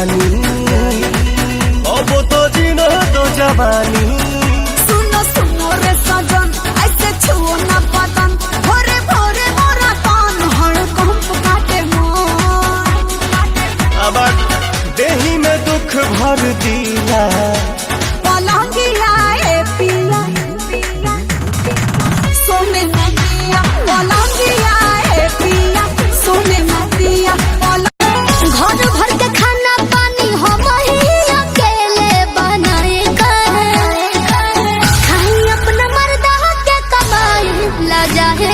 रानी, अब तो जीना तो जवानी। सुनो सुनो रे सजन, ऐसे छुओ ना बदन, भोरे भोरे मोरा कान हड़कंप काटे मन। अब देही में दुख भर दिया, पलंगिया ए पिया सोने न दिया, पलंगिया ए पिया सोने न दिया। घर भर के खाना पानी हम ही अकेले बनाए खाई अपना मर्दा के कमाई ला जाए।